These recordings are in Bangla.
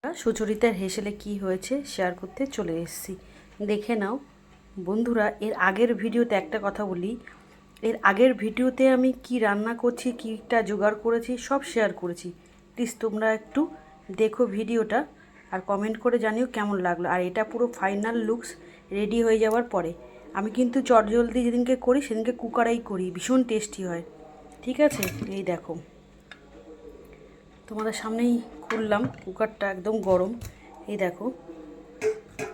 সুচরিতার হেসেলে কি হয়েছে শেয়ার করতে চলে এসেছি। দেখে নাও বন্ধুরা। এর আগের ভিডিওতে একটা কথা বলি, এর আগের ভিডিওতে আমি কি রান্না করছি, কীটা জোগাড় করেছি সব শেয়ার করেছি। প্লিজ তোমরা একটু দেখো ভিডিওটা আর কমেন্ট করে জানিও কেমন লাগলো। আর এটা পুরো ফাইনাল লুকস রেডি হয়ে যাওয়ার পরে। আমি কিন্তু চটজলদি যেদিনকে করি সেদিনকে কুকারেই করি, ভীষণ টেস্টি হয়। ঠিক আছে, এই দেখো তোমাদের সামনেই খুললাম কুকারটা, একদম গরম। এই দেখো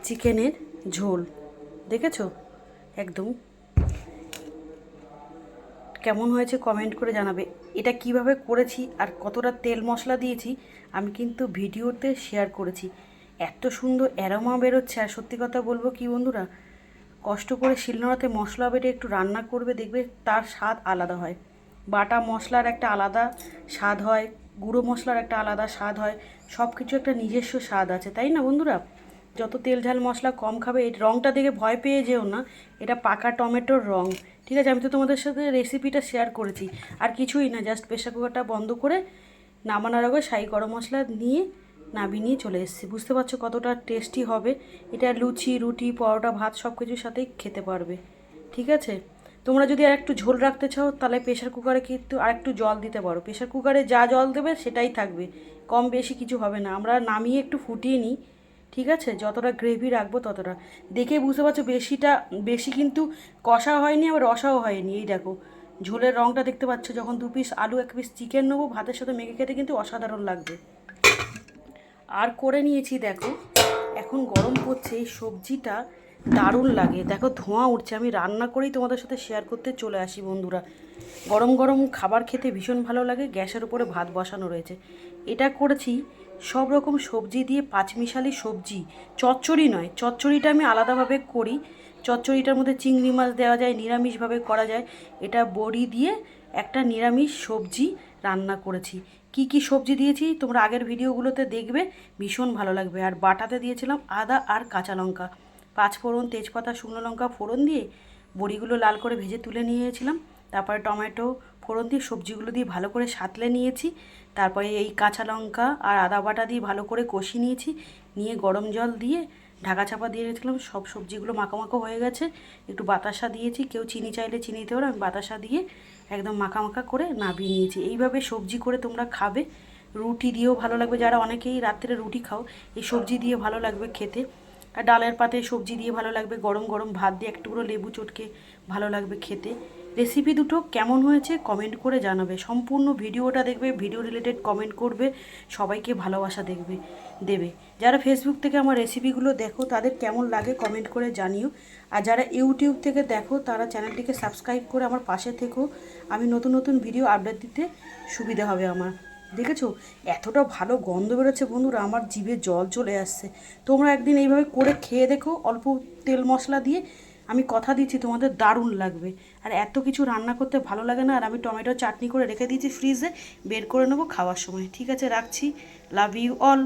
চিকেনের ঝোল, দেখেছো? একদম কেমন হয়েছে কমেন্ট করে জানাবে। এটা কিভাবে করেছি আর কতটা তেল মশলা দিয়েছি আমি কিন্তু ভিডিওতে শেয়ার করেছি। এত সুন্দর অ্যারোমা বেরোচ্ছে। আর সত্যি কথা বলবো কি বন্ধুরা, কষ্ট করে শিলনোড়াতে মশলা বেটে একটু রান্না করবে, দেখবে তার স্বাদ আলাদা হয়। বাটা মশলার একটা আলাদা স্বাদ হয়, গুঁড়ো মশলার একটা আলাদা স্বাদ হয়। সব কিছু একটা নিজস্ব স্বাদ আছে, তাই না বন্ধুরা? যত তেল ঝাল মশলা কম খাবে। এই রঙটা দেখে ভয় পেয়ে যেও না, এটা পাকা টমেটোর রঙ। ঠিক আছে, আমি তো তোমাদের সাথে রেসিপিটা শেয়ার করেছি। আর কিছুই না, জাস্ট প্রেশার কুকারটা বন্ধ করে নামানোর আগে শাহি গরম মশলা নিয়ে নামিয়ে নিয়ে চলে এসেছি। বুঝতে পারছো কতটা টেস্টি হবে। এটা লুচি, রুটি, পরোটা, ভাত সব কিছুর সাথেই খেতে পারবে। ঠিক আছে, তোমরা যদি আর একটু ঝোল রাখতে চাও তাহলে প্রেশার কুকারে কিন্তু আর একটু জল দিতে পারো। প্রেশার কুকারে যা জল দেবে সেটাই থাকবে, কম বেশি কিছু হবে না। আমরা নামিয়ে একটু ফুটিয়ে নিই। ঠিক আছে, যতটা গ্রেভি রাখবো ততটা। দেখে বুঝতে পারছো বেশি কিন্তু কষা হয়নি, আবার রসাও হয়নি। এই দেখো ঝোলের রঙটা দেখতে পাচ্ছ। যখন 2 পিস আলু 1 পিস চিকেন নেবো, ভাতের সাথে মেখে খেতে কিন্তু অসাধারণ লাগবে। আর করে নিয়েছি দেখো, এখন গরম পড়ছে, এই সবজিটা দারুণ লাগে। দেখো ধোঁয়া উঠছে, আমি রান্না করেই তোমাদের সাথে শেয়ার করতে চলে আসি বন্ধুরা। গরম গরম খাবার খেতে ভীষণ ভালো লাগে। গ্যাসের উপরে ভাত বসানো রয়েছে। এটা করেছি সব রকম সবজি দিয়ে, পাঁচমিশালি সবজি। চচ্চড়ি নয়, চচ্চড়িটা আমি আলাদাভাবে করি। চচ্চড়িটার মধ্যে চিংড়ি মাছ দেওয়া যায়, নিরামিষভাবে করা যায়। এটা বড়ি দিয়ে একটা নিরামিষ সবজি রান্না করেছি। কি কি সবজি দিয়েছি তোমরা আগের ভিডিওগুলোতে দেখবে, ভীষণ ভালো লাগবে। আর বাটাতে দিয়েছিলাম আদা আর কাঁচা লঙ্কা, 5 ফোড়ন, তেজপাতা, শুকনো লঙ্কা ফোড়ন দিয়ে বড়িগুলো লাল করে ভেজে তুলে নিয়েছিলাম। তারপরে টমেটো ফোড়ন দিয়ে সবজিগুলো দিয়ে ভালো করে সাঁতলে নিয়েছি। তারপরে এই কাঁচা লঙ্কা আর আদা বাটা দিয়ে ভালো করে কষিয়ে নিয়েছি। নিয়ে গরম জল দিয়ে ঢাকা চাপা দিয়ে রেখেছিলাম। সব সবজিগুলো মাখামাখা হয়ে গেছে। একটু বাতাসা দিয়েছি, কেউ চিনি চাইলে চিনি দিতে পারো। আমি বাতাসা দিয়ে একদম মাখামাখা করে নামিয়ে নিয়েছি। এইভাবে সবজি করে তোমরা খাবে, রুটি দিয়েও ভালো লাগবে। যারা অনেকেই রাত্রে রুটি খাও, এই সবজি দিয়ে ভালো লাগবে খেতে। আর ডালের পাতে সবজি দিয়ে ভালো লাগবে, গরম গরম ভাত দিয়ে একটু করে লেবু চটকে ভালো লাগবে খেতে। রেসিপি দুটো কেমন হয়েছে কমেন্ট করে জানাবে। সম্পূর্ণ ভিডিওটা দেখবে, ভিডিও রিলেটেড কমেন্ট করবে, সবাইকে ভালোবাসা দেবে। যারা ফেসবুক থেকে আমার রেসিপিগুলো দেখো তাদের কেমন লাগে কমেন্ট করে জানিও। আর যারা ইউটিউব থেকে দেখো তারা চ্যানেলটিকে সাবস্ক্রাইব করে আমার পাশে থেকো। আমি নতুন নতুন ভিডিও আপডেট দিতে সুবিধা হবে আমার। দেখেছো এতটা ভালো গন্ধ বেরোচ্ছে বন্ধুরা, আমার জিভে জল চলে আসছে। তোমরা একদিন এইভাবে করে খেয়ে দেখো, অল্প তেল মশলা দিয়ে। আমি কথা দিচ্ছি তোমাদের দারুণ লাগবে। আর এত কিছু রান্না করতে ভালো লাগে না। আর আমি টমেটো চাটনি করে রেখে দিয়েছি ফ্রিজে, বের করে নেবো খাওয়ার সময়। ঠিক আছে, রাখছি। Love you all.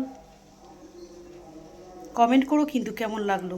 কমেন্ট করো কিন্তু কেমন লাগলো।